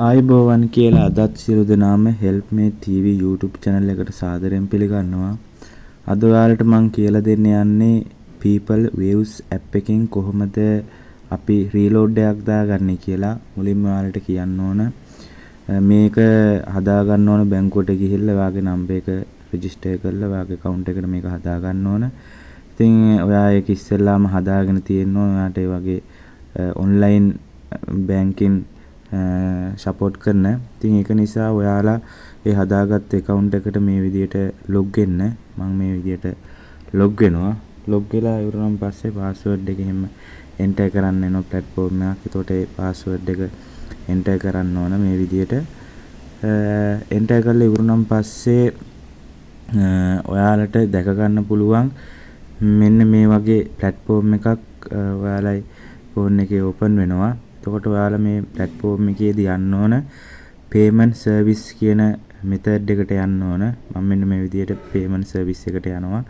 ආයුබෝවන් කියලා අදත් සියලු දෙනාම Helpmate TV YouTube channel එකට සාදරයෙන් පිළිගන්නවා. අද ඔයාලට මම කියලා දෙන්න යන්නේ people views app එකෙන් කොහොමද අපි reload එකක් දාගන්නේ කියලා. මුලින්ම ඔයාලට කියන්න ඕන මේක හදා ගන්න ඕන බැංකුවට ගිහිල්ලා ඔයාගේ නම්බර් එක register කරලා ඔයාගේ account එකට මේක හදා ගන්න ඕන. ඉතින් ඔයා ඒක ඉස්සෙල්ලාම හදාගෙන තියෙන්න ඕන. ඔයාට ඒ වගේ online banking support කරන. ඉතින් ඒක නිසා ඔයාලා ඒ හදාගත්ත account එකට මේ විදිහට log වෙන්න. මම මේ විදිහට log වෙනවා. log වෙලා ඉවරනම් පස්සේ password එක එහෙම enter කරන්න වෙනවා platform එකක්. ඒතකොට ඒ password එක enter කරන්න ඕන මේ විදිහට. enter කරලා ඉවරනම් පස්සේ ඔයාලට දැක ගන්න පුළුවන් මෙන්න මේ වගේ platform එකක් ඔයාලයි phone එකේ open වෙනවා. එතකොට ඔයාලා මේ platform එකේදී යන්න ඕන payment service කියන method එකට යන්න ඕන. මම මෙන්න මේ විදිහට payment service එකට යනවා.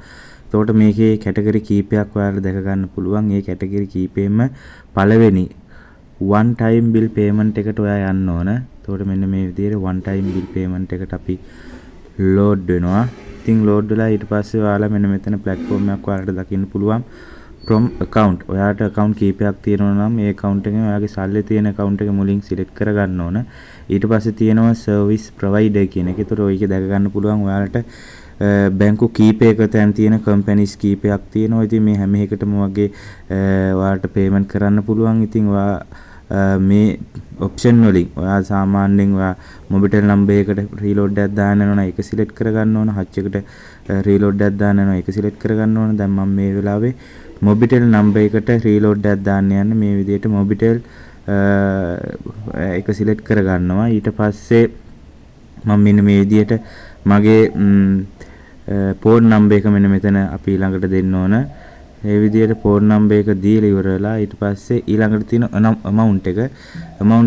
එතකොට මේකේ category කීපයක් ඔයාලා දැක ගන්න පුළුවන්. මේ category කීපෙම පළවෙනි one time bill payment එකට ඔයා යන්න ඕන. එතකොට මෙන්න මේ විදිහට one time bill payment එකට අපි load වෙනවා. ඉතින් load වෙලා ඊට පස්සේ ඔයාලා මෙන්න මෙතන platform එකක් ඔයාලට දකින්න පුළුවන්. from account ඔයාට account කීපයක් තියෙනවා නම් ඒ account එකෙන් ඔයාගේ සල්ලි තියෙන account එක මුලින් select කරගන්න ඕන. ඊට පස්සේ තියෙනවා service provider කියන එක. ඒතකොට ඔයක දැක ගන්න පුළුවන් ඔයාලට බැංකු කීපයක තැන් තියෙන companies කීපයක් තියෙනවා. ඉතින් මේ හැම එකටම වගේ ඔයාලට payment කරන්න පුළුවන්. ඉතින් ඔයා මේ option වලින් ඔයා සාමාන්‍යයෙන් ඔයා mobile number එකට reload එකක් දාන්න ඕන. ඒක select කරගන්න ඕන. hatch එකට reload එකක් දාන්න ඕන. ඒක select කරගන්න ඕන. දැන් මම මේ වෙලාවේ mobile number එකට reload එකක් දාන්න යන්නේ. මේ විදිහට mobile එක select කරගන්නවා. ඊට පස්සේ මම මෙන්න මේ විදිහට මගේ phone number එක මෙන්න මෙතන අපි ඊළඟට දෙන්න ඕන. මේ විදිහට phone number එක දීලා ඉවරලා ඊට පස්සේ ඊළඟට තියෙන amount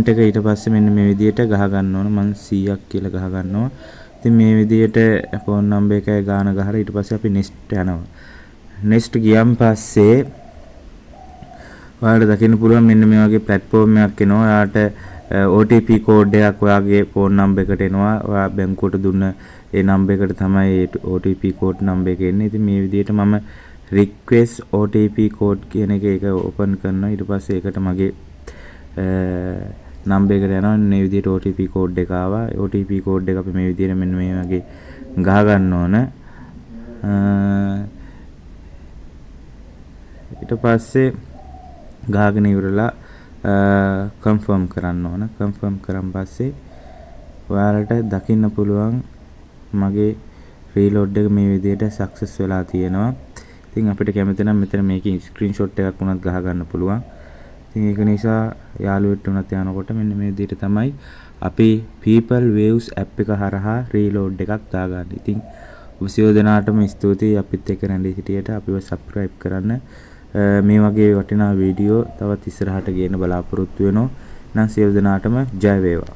එක ඊට පස්සේ මෙන්න මේ විදිහට ගහ ගන්න ඕන. මම 100ක් කියලා ගහ ගන්නවා. ඉතින් මේ විදිහට phone number එකයි ගාන ගහලා ඊට පස්සේ අපි next යනවා. next ගියන් පස්සේ ඔයාලට දකින්න පුළුවන් මෙන්න මේ වගේ platform එකක් එනවා. ඔයාලට OTP code එකක් ඔයාගේ phone number එකට එනවා. ඔයා බැංකුවට දුන්න ඒ number එකට තමයි OTP code number එක එන්නේ. ඉතින් මේ විදිහට මම request OTP code කියන එක open කරනවා. ඊට පස්සේ ඒකට මගේ number එකට යනවා. මේ විදිහට OTP code එක ආවා. OTP code එක අපි මේ විදිහට මෙන්න මේ වගේ ගහ ගන්න ඕන. ඊට පස්සේ ගහගෙන ඉවරලා confirm කරන්න ඕන. confirm කරන් පස්සේ ඔයාලට දකින්න පුළුවන් මගේ reload එක මේ විදිහට success වෙලා තියෙනවා. ඉතින් අපිට කැමති නම් මෙතන මේකේ screenshot එකක් වුණත් ගහ ගන්න පුළුවන්. ඉතින් ඒක නිසා යාළුවෙක්ට උනත් යනකොට මෙන්න මේ විදිහට තමයි අපි people waves app එක හරහා reload එකක් දාගන්නේ. ඉතින් ඔබ සියලු දෙනාටම ස්තුතියි අපිත් එක්ක රැඳී සිටියට. අපිව subscribe කරන්න. මේ වගේ වටිනා වීඩියෝ තවත් ඉස්සරහට ගේන්න බලාපොරොත්තු වෙනවා. නම් සියලු දෙනාටම ජය වේවා.